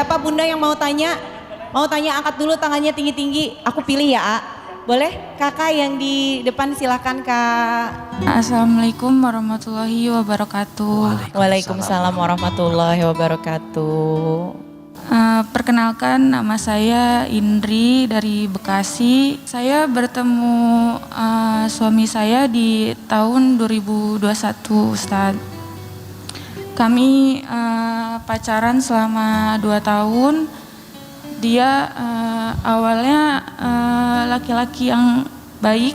siapa bunda yang mau tanya? Mau tanya angkat dulu tangannya tinggi-tinggi. Aku pilih ya, A. Boleh? Kakak yang di depan silakan, Kak. Assalamualaikum warahmatullahi wabarakatuh. Waalaikumsalam warahmatullahi wabarakatuh. Perkenalkan, nama saya Indri dari Bekasi. Saya bertemu suami saya di tahun 2021, Ustaz. Kami pacaran selama 2 tahun. Dia awalnya laki-laki yang baik,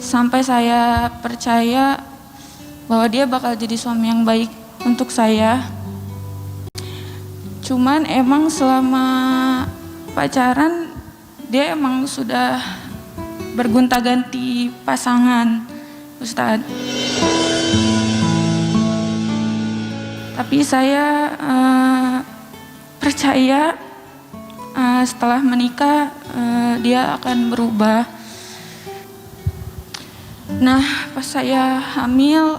sampai saya percaya bahwa dia bakal jadi suami yang baik untuk saya. Cuman emang selama pacaran dia emang sudah bergonta-ganti pasangan, Ustadz. Tapi saya percaya setelah menikah dia akan berubah. Nah, pas saya hamil,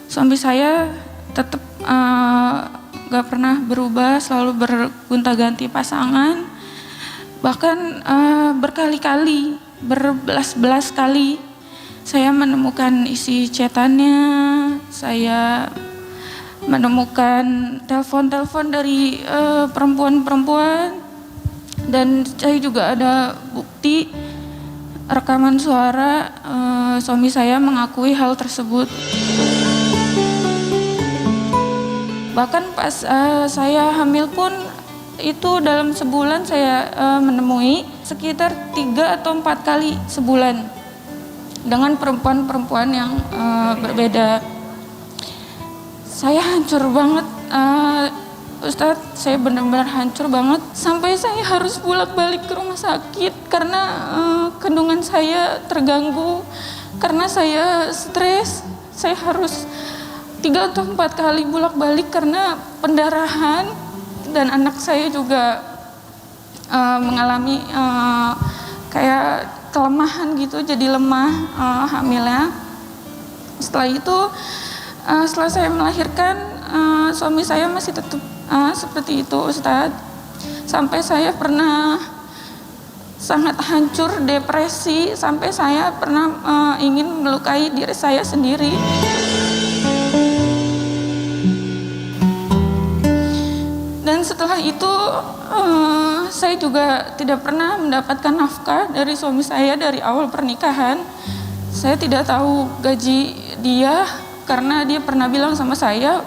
suami saya tetap gak pernah berubah, selalu bergonta-ganti pasangan. Bahkan berkali-kali, berbelas-belas kali saya menemukan isi chatannya, saya menemukan telepon-telepon dari perempuan-perempuan, dan saya juga ada bukti rekaman suara suami saya mengakui hal tersebut. Bahkan pas saya hamil pun itu dalam sebulan saya menemui sekitar 3 atau 4 kali sebulan dengan perempuan-perempuan yang berbeda. Saya hancur banget, Ustadz, saya benar-benar hancur banget. Sampai saya harus bolak-balik ke rumah sakit karena kandungan saya terganggu. Karena saya stres, saya harus 3 atau 4 kali bolak-balik karena pendarahan. Dan anak saya juga mengalami kayak kelemahan gitu, jadi lemah hamilnya. Setelah itu, setelah saya melahirkan, suami saya masih tetap seperti itu, Ustadz. Sampai saya pernah sangat hancur, depresi, sampai saya pernah ingin melukai diri saya sendiri. Dan setelah itu saya juga tidak pernah mendapatkan nafkah dari suami saya dari awal pernikahan. Saya tidak tahu gaji dia karena dia pernah bilang sama saya,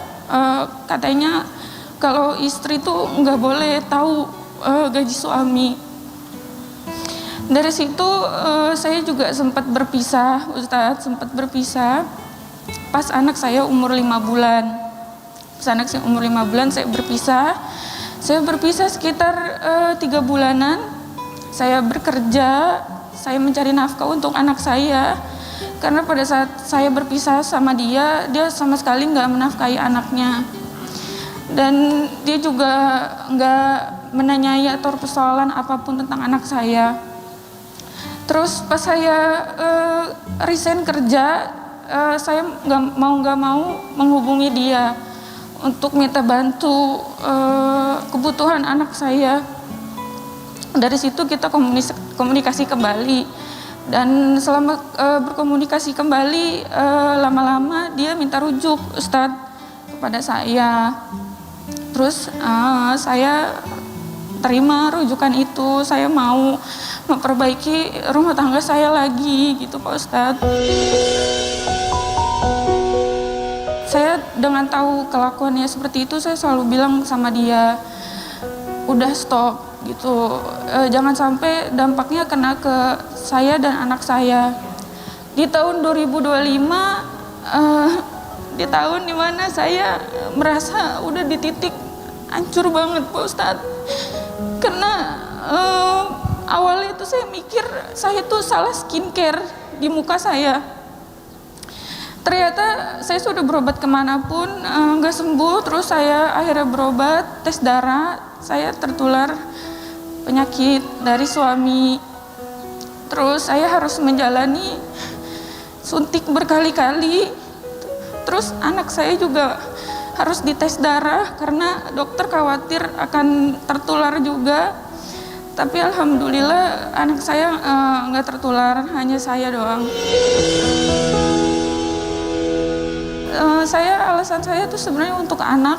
katanya kalau istri tuh nggak boleh tahu gaji suami. Dari situ saya juga sempat berpisah, Ustadz, sempat berpisah pas anak saya umur 5 bulan. Pas anak saya umur 5 bulan saya berpisah. Saya berpisah sekitar 3 bulanan. Saya bekerja, saya mencari nafkah untuk anak saya. Karena pada saat saya berpisah sama dia, dia sama sekali nggak menafkahi anaknya. Dan dia juga nggak menanyai atau persoalan apapun tentang anak saya. Terus pas saya resign kerja, saya nggak mau menghubungi dia untuk minta bantu kebutuhan anak saya. Dari situ kita komunikasi kembali. Dan selama berkomunikasi kembali, lama-lama dia minta rujuk, Ustadz, kepada saya. Terus saya terima rujukan itu, saya mau memperbaiki rumah tangga saya lagi gitu, Pak Ustadz. Saya dengan tahu kelakuannya seperti itu, saya selalu bilang sama dia, udah stop gitu, jangan sampai dampaknya kena ke saya dan anak saya. Di tahun 2025, di tahun dimana saya merasa udah di titik hancur banget, Pak Ustadz. Karena awalnya itu saya mikir saya tuh salah skincare di muka saya. Ternyata saya sudah berobat kemanapun nggak sembuh. Terus saya akhirnya berobat, tes darah, saya tertular penyakit dari suami. Terus saya harus menjalani suntik berkali-kali. Terus anak saya juga harus dites darah karena dokter khawatir akan tertular juga. Tapi alhamdulillah anak saya nggak tertular, hanya saya doang. Alasan saya tuh sebenarnya untuk anak.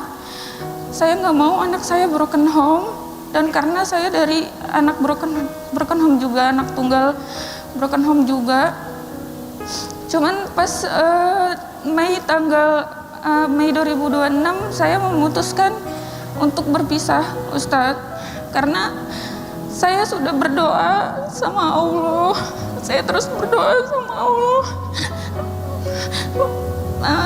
Saya nggak mau anak saya broken home, dan karena saya dari anak broken home juga, anak tunggal broken home juga. Cuman pas Mei 2026 saya memutuskan untuk berpisah, Ustadz, karena saya sudah berdoa sama Allah. Saya terus berdoa sama Allah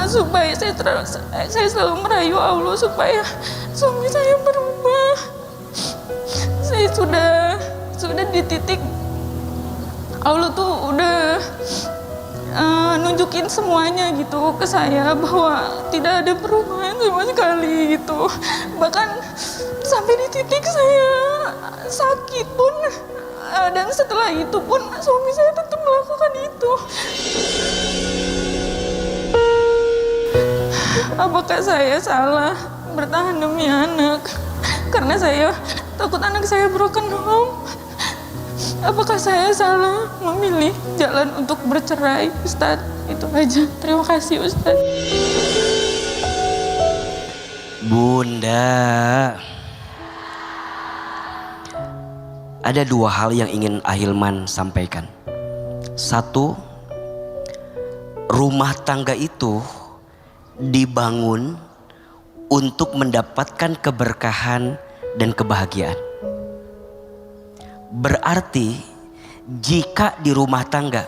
supaya saya selalu merayu Allah supaya suami saya berubah. Saya sudah di titik Allah tuh udah nunjukin semuanya gitu ke saya bahwa tidak ada perubahan sama sekali gitu. Bahkan sampai di titik saya sakit pun, dan setelah itu pun suami saya tetap melakukan itu. Apakah saya salah bertahan demi anak? Karena saya takut anak saya broken home. Apakah saya salah memilih jalan untuk bercerai, Ustadz? Itu aja. Terima kasih, Ustadz. Bunda, ada dua hal yang ingin Ahilman sampaikan. Satu, rumah tangga itu dibangun untuk mendapatkan keberkahan dan kebahagiaan. Berarti jika di rumah tangga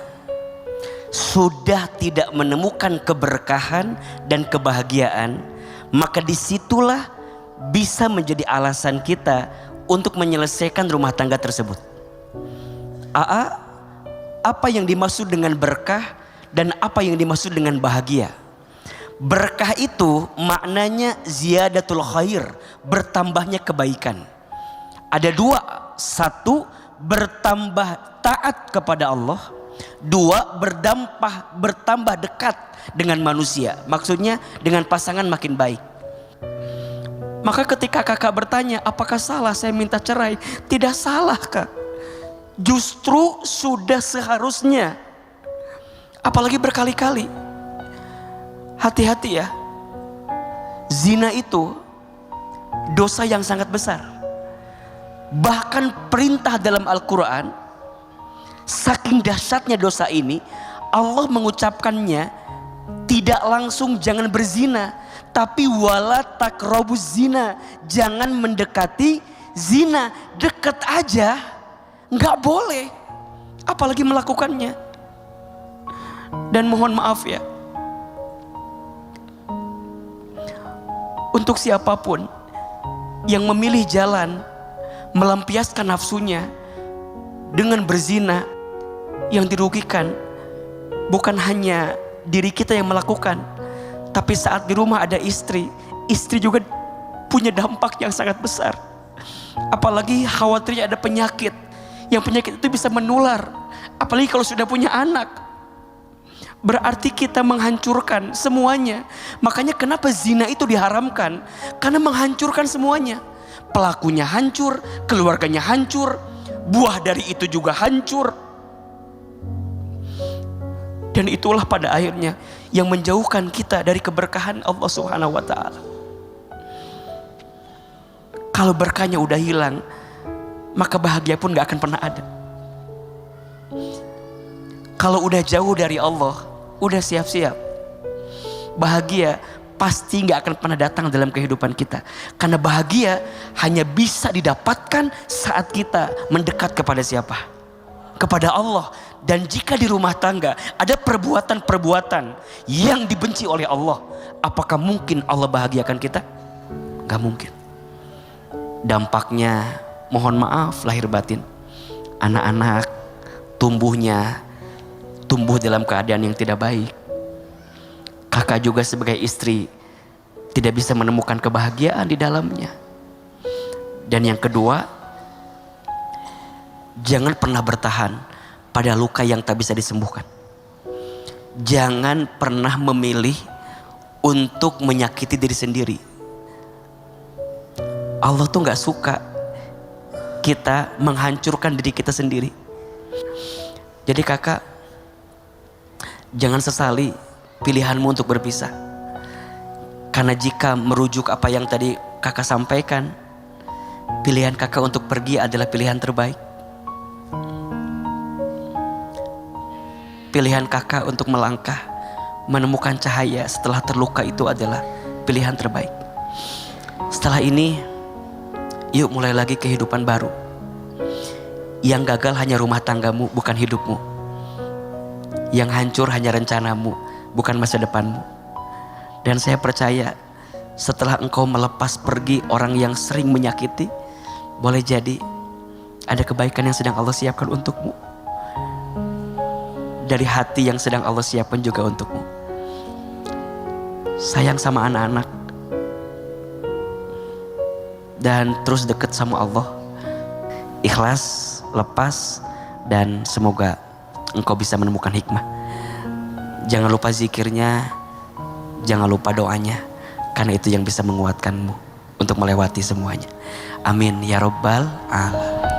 sudah tidak menemukan keberkahan dan kebahagiaan, maka disitulah bisa menjadi alasan kita untuk menyelesaikan rumah tangga tersebut. Apa yang dimaksud dengan berkah dan apa yang dimaksud dengan bahagia? Berkah itu maknanya ziyadatul khair, bertambahnya kebaikan. Ada dua, satu bertambah taat kepada Allah, dua bertambah dekat dengan manusia, maksudnya dengan pasangan makin baik. Maka ketika kakak bertanya apakah salah saya minta cerai, tidak salah kak, justru sudah seharusnya, apalagi berkali-kali. Hati-hati ya, zina itu dosa yang sangat besar. Bahkan perintah dalam Al-Quran, saking dahsyatnya dosa ini, Allah mengucapkannya tidak langsung jangan berzina, tapi wala taqrabuz zina, jangan mendekati zina. Dekat aja nggak boleh, apalagi melakukannya. Dan mohon maaf ya, untuk siapapun yang memilih jalan melampiaskan nafsunya dengan berzina, yang dirugikan bukan hanya diri kita yang melakukan, tapi saat di rumah ada istri juga punya dampak yang sangat besar. Apalagi khawatirnya ada penyakit, yang penyakit itu bisa menular, apalagi kalau sudah punya anak. Berarti kita menghancurkan semuanya. Makanya kenapa zina itu diharamkan? Karena menghancurkan semuanya. Pelakunya hancur, keluarganya hancur, buah dari itu juga hancur. Dan itulah pada akhirnya yang menjauhkan kita dari keberkahan Allah Subhanahu wa ta'ala. Kalau berkahnya udah hilang, maka bahagia pun gak akan pernah ada. Kalau udah jauh dari Allah, udah siap-siap, bahagia pasti gak akan pernah datang dalam kehidupan kita. Karena bahagia hanya bisa didapatkan saat kita mendekat kepada siapa? Kepada Allah. Dan jika di rumah tangga ada perbuatan-perbuatan yang dibenci oleh Allah, apakah mungkin Allah bahagiakan kita? Gak mungkin. Dampaknya mohon maaf lahir batin, anak-anak tumbuh dalam keadaan yang tidak baik. Kakak juga sebagai istri tidak bisa menemukan kebahagiaan di dalamnya. Dan yang kedua, jangan pernah bertahan pada luka yang tak bisa disembuhkan. Jangan pernah memilih untuk menyakiti diri sendiri. Allah tuh gak suka kita menghancurkan diri kita sendiri. Jadi kakak, jangan sesali pilihanmu untuk berpisah. Karena jika merujuk apa yang tadi kakak sampaikan, pilihan kakak untuk pergi adalah pilihan terbaik. Pilihan kakak untuk melangkah, menemukan cahaya setelah terluka itu adalah pilihan terbaik. Setelah ini, yuk mulai lagi kehidupan baru. Yang gagal hanya rumah tanggamu, bukan hidupmu. Yang hancur hanya rencanamu, bukan masa depanmu. Dan saya percaya setelah engkau melepas pergi orang yang sering menyakiti, boleh jadi ada kebaikan yang sedang Allah siapkan untukmu. Dari hati yang sedang Allah siapkan juga untukmu. Sayang sama anak-anak. Dan terus dekat sama Allah. Ikhlas, lepas, dan semoga engkau bisa menemukan hikmah. Jangan lupa zikirnya, jangan lupa doanya. Karena itu yang bisa menguatkanmu untuk melewati semuanya. Amin ya Rabbal Alamin.